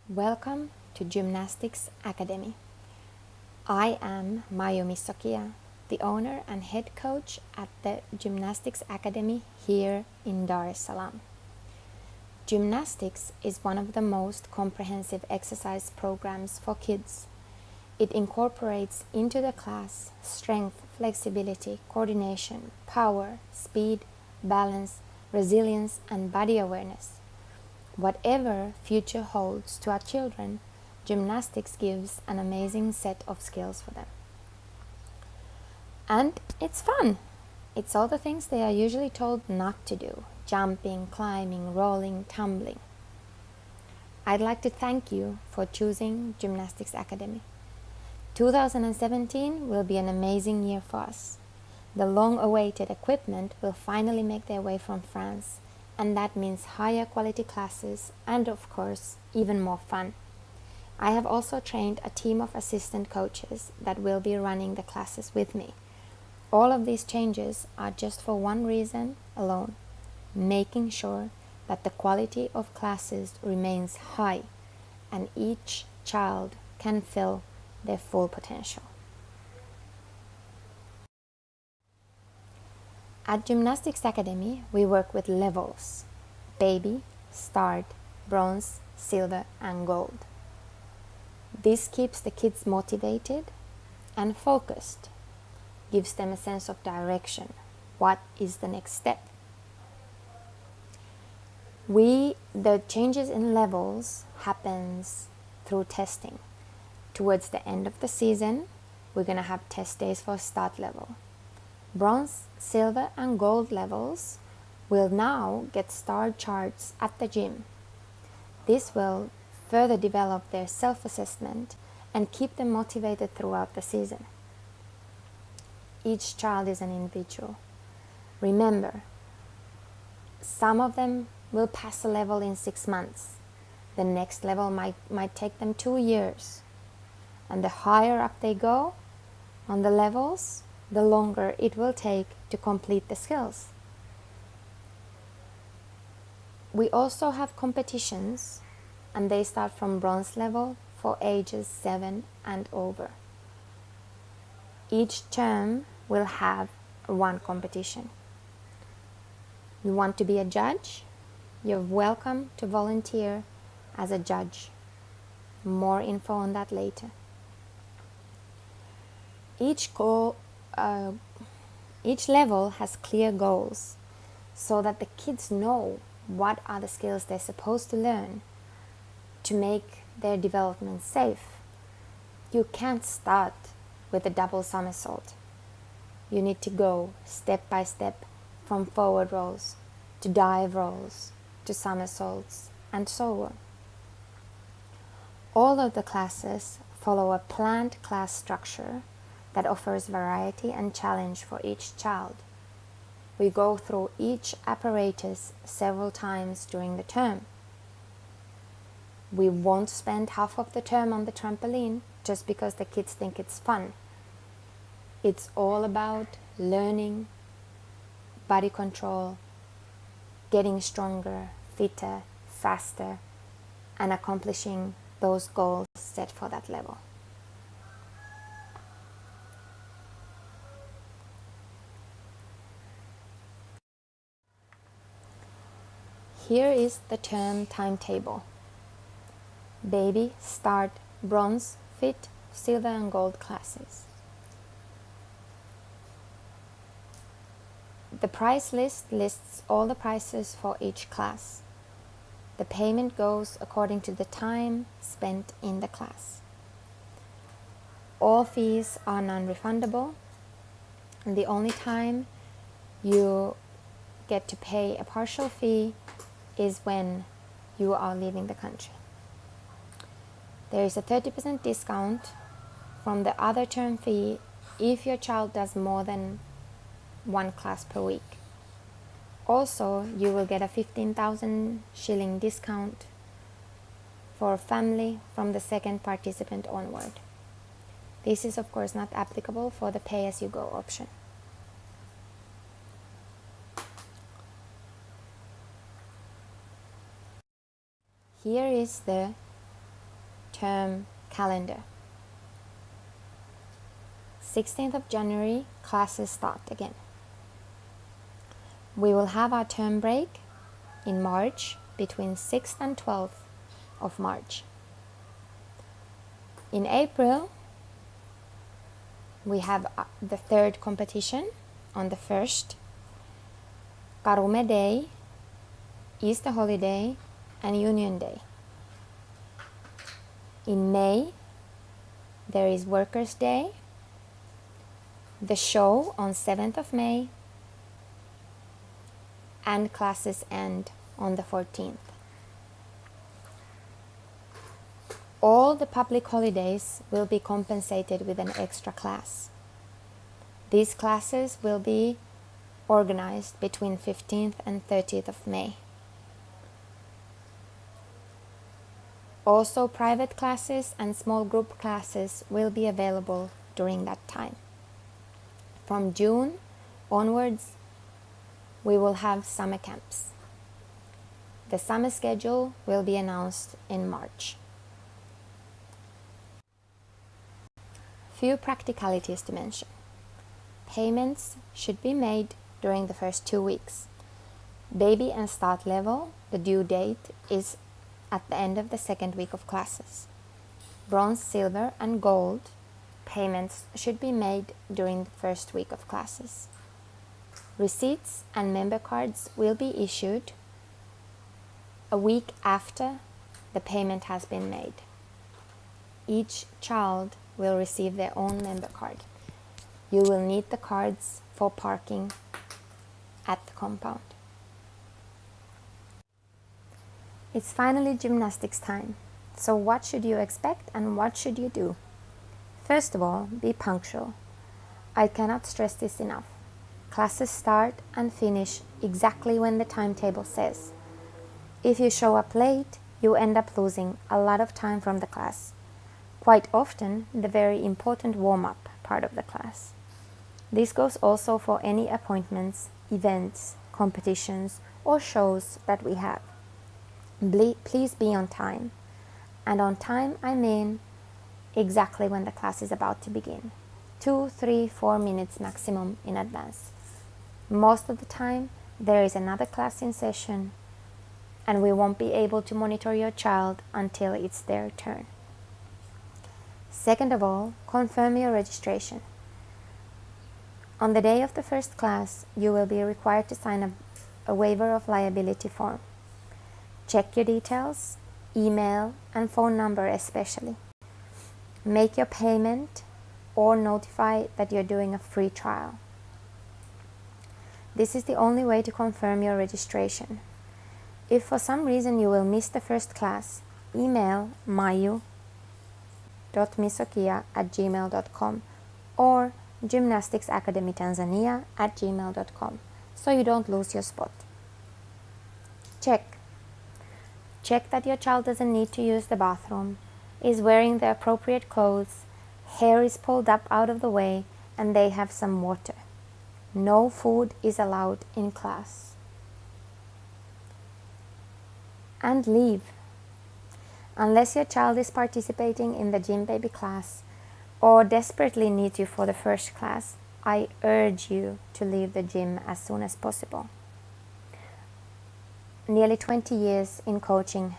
Welcome to Gymnastics Academy. I am Mayumi Sokia, the owner and head coach at the Gymnastics Academy here in Dar es Salaam. Gymnastics is one of the most comprehensive exercise programs for kids. It incorporates into the class strength, flexibility, coordination, power, speed, balance, resilience, and body awareness. Whatever future holds to our children, gymnastics gives an amazing set of skills for them. And it's fun. It's all the things they are usually told not to do: jumping, climbing, rolling, tumbling. I'd like to thank you for choosing Gymnastics Academy. 2017 will be an amazing year for us. The long-awaited equipment will finally make their way from France, and that means higher quality classes and, of course, even more fun. I have also trained a team of assistant coaches that will be running the classes with me. All of these changes are just for one reason alone: making sure that the quality of classes remains high and each child can fill their full potential. At Gymnastics Academy, we work with levels: baby, start, bronze, silver, and gold. This keeps the kids motivated and focused, gives them a sense of direction. What is the next step? The changes in levels happens through testing. Towards the end of the season, we're going to have test days for start level. Bronze, silver, and gold levels will now get star charts at the gym. This will further develop their self-assessment and keep them motivated throughout the season. Each child is an individual. Remember, some of them will pass a level in 6 months. The next level might take them 2 years. And the higher up they go on the levels, the longer it will take to complete the skills. We also have competitions, and they start from bronze level for ages 7 and over. Each term will have one competition. You want to be a judge? You're welcome to volunteer as a judge. More info on that later. Each level has clear goals so that the kids know what are the skills they're supposed to learn to make their development safe. You can't start with a double somersault. You need to go step by step from forward rolls to dive rolls to somersaults and so on. All of the classes follow a planned class structure that offers variety and challenge for each child. We go through each apparatus several times during the term. We won't spend half of the term on the trampoline just because the kids think it's fun. It's all about learning, body control, getting stronger, fitter, faster, and accomplishing those goals set for that level. Here is the term timetable. Baby, start, bronze, fit, silver, and gold classes. The price list lists all the prices for each class. The payment goes according to the time spent in the class. All fees are non-refundable, and the only time you get to pay a partial fee is when you are leaving the country. There is a 30% discount from the other term fee if your child does more than one class per week. Also, you will get a 15,000 shilling discount for a family from the second participant onward. This is of course not applicable for the pay-as-you-go option. Here is the term calendar. 16th of January, classes start again. We will have our term break in March between 6th and 12th of March. In April, we have the third competition on the 1st, Karume Day, Easter holiday, and Union Day. In May, there is Workers' Day, the show on 7th of May, and classes end on the 14th. All the public holidays will be compensated with an extra class. These classes will be organized between 15th and 30th of May. Also, private classes and small group classes will be available during that time. From June onwards, we will have summer camps. The summer schedule will be announced in March. Few practicalities to mention. Payments should be made during the first 2 weeks. Baby and start level, the due date is at the end of the second week of classes. Bronze, silver, and gold payments should be made during the first week of classes. Receipts and member cards will be issued a week after the payment has been made. Each child will receive their own member card. You will need the cards for parking at the compound. It's finally gymnastics time. So what should you expect and what should you do? First of all, be punctual. I cannot stress this enough. Classes start and finish exactly when the timetable says. If you show up late, you end up losing a lot of time from the class. Quite often, the very important warm-up part of the class. This goes also for any appointments, events, competitions, or shows that we have. Please be on time. And on time, I mean exactly when the class is about to begin. 2, 3, 4 minutes maximum in advance. Most of the time, there is another class in session, and we won't be able to monitor your child until it's their turn. Second of all, confirm your registration. On the day of the first class, you will be required to sign a waiver of liability form. Check your details, email, and phone number especially. Make your payment or notify that you're doing a free trial. This is the only way to confirm your registration. If for some reason you will miss the first class, email mayu.misokia@gmail.com or Gymnastics Academy Tanzania @gmail.com so you don't lose your spot. Check that your child doesn't need to use the bathroom, is wearing the appropriate clothes, hair is pulled up out of the way, and they have some water. No food is allowed in class. And leave. Unless your child is participating in the gym baby class or desperately needs you for the first class, I urge you to leave the gym as soon as possible. Nearly 20 years in coaching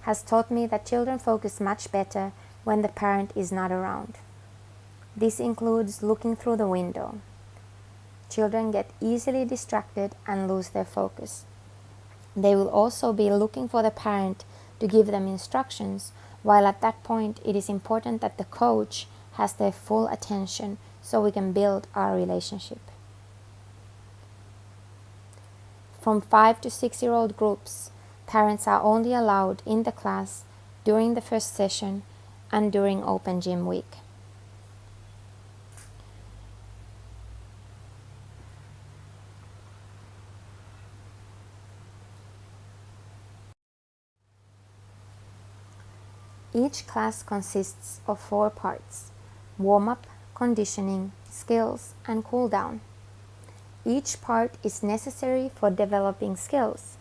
has taught me that children focus much better when the parent is not around. This includes looking through the window. Children get easily distracted and lose their focus. They will also be looking for the parent to give them instructions, while at that point it is important that the coach has their full attention so we can build our relationship. From 5 to 6-year-old groups, parents are only allowed in the class during the first session and during open gym week. Each class consists of 4 parts: warm-up, conditioning, skills, and cool-down. Each part is necessary for developing skills.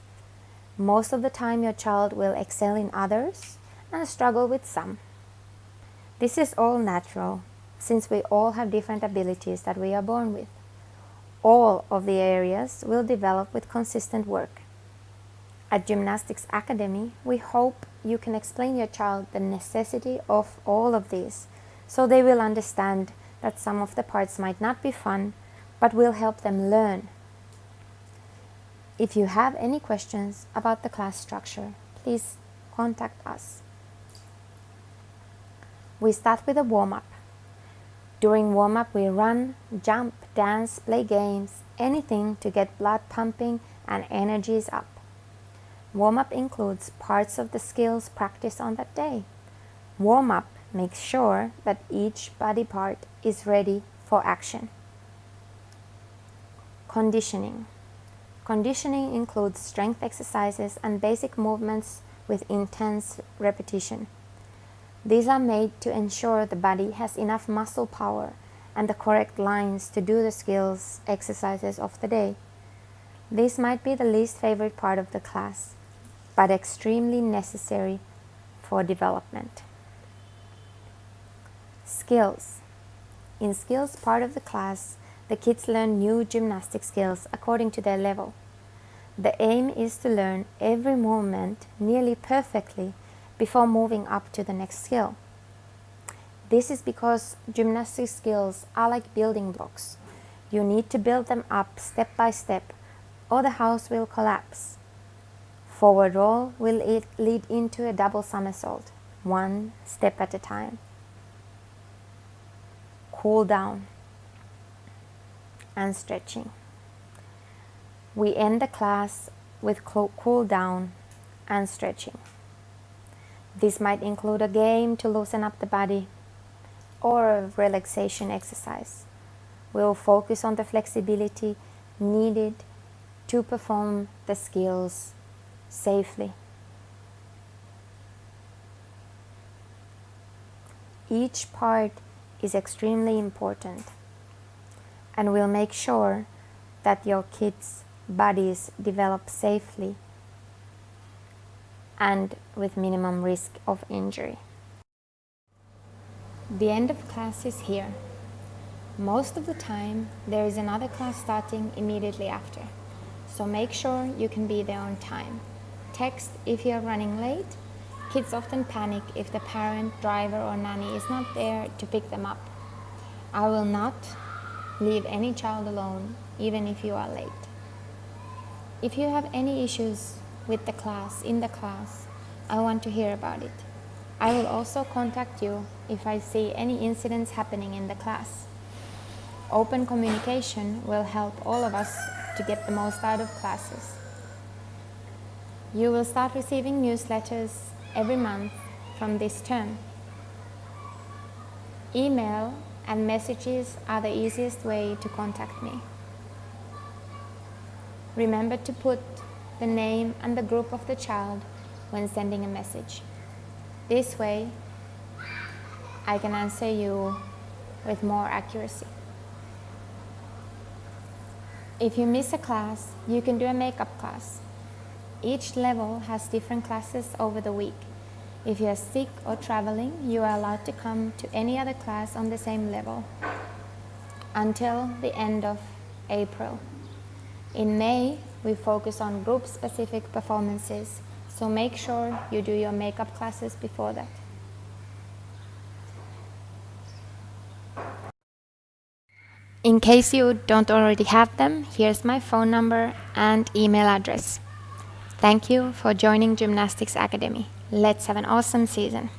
Most of the time your child will excel in others and struggle with some. This is all natural, since we all have different abilities that we are born with. All of the areas will develop with consistent work. At Gymnastics Academy, we hope you can explain your child the necessity of all of these, so they will understand that some of the parts might not be fun, but will help them learn. If you have any questions about the class structure, please contact us. We start with a warm-up. During warm-up, we run, jump, dance, play games, anything to get blood pumping and energies up. Warm-up includes parts of the skills practiced on that day. Warm-up makes sure that each body part is ready for action. Conditioning. Conditioning includes strength exercises and basic movements with intense repetition. These are made to ensure the body has enough muscle power and the correct lines to do the skills exercises of the day. This might be the least favorite part of the class, but extremely necessary for development. Skills. In skills part of the class, the kids learn new gymnastic skills according to their level. The aim is to learn every movement nearly perfectly before moving up to the next skill. This is because gymnastic skills are like building blocks. You need to build them up step by step, or the house will collapse. Forward roll will lead into a double somersault, one step at a time. Cool down and stretching. We end the class with cool down and stretching. This might include a game to loosen up the body or a relaxation exercise. We will focus on the flexibility needed to perform the skills safely. Each part is extremely important, and we'll make sure that your kids' bodies develop safely and with minimum risk of injury. The end of class is here. Most of the time, there is another class starting immediately after, so make sure you can be there on time. Text if you are running late. Kids often panic if the parent, driver, or nanny is not there to pick them up. I will not leave any child alone, even if you are late. If you have any issues with the class, in the class, I want to hear about it. I will also contact you if I see any incidents happening in the class. Open communication will help all of us to get the most out of classes. You will start receiving newsletters every month from this term. Email and messages are the easiest way to contact me. Remember to put the name and the group of the child when sending a message. This way, I can answer you with more accuracy. If you miss a class, you can do a makeup class. Each level has different classes over the week. If you are sick or traveling, you are allowed to come to any other class on the same level until the end of April. In May, we focus on group-specific performances, so make sure you do your makeup classes before that. In case you don't already have them, here's my phone number and email address. Thank you for joining Gymnastics Academy. Let's have an awesome season.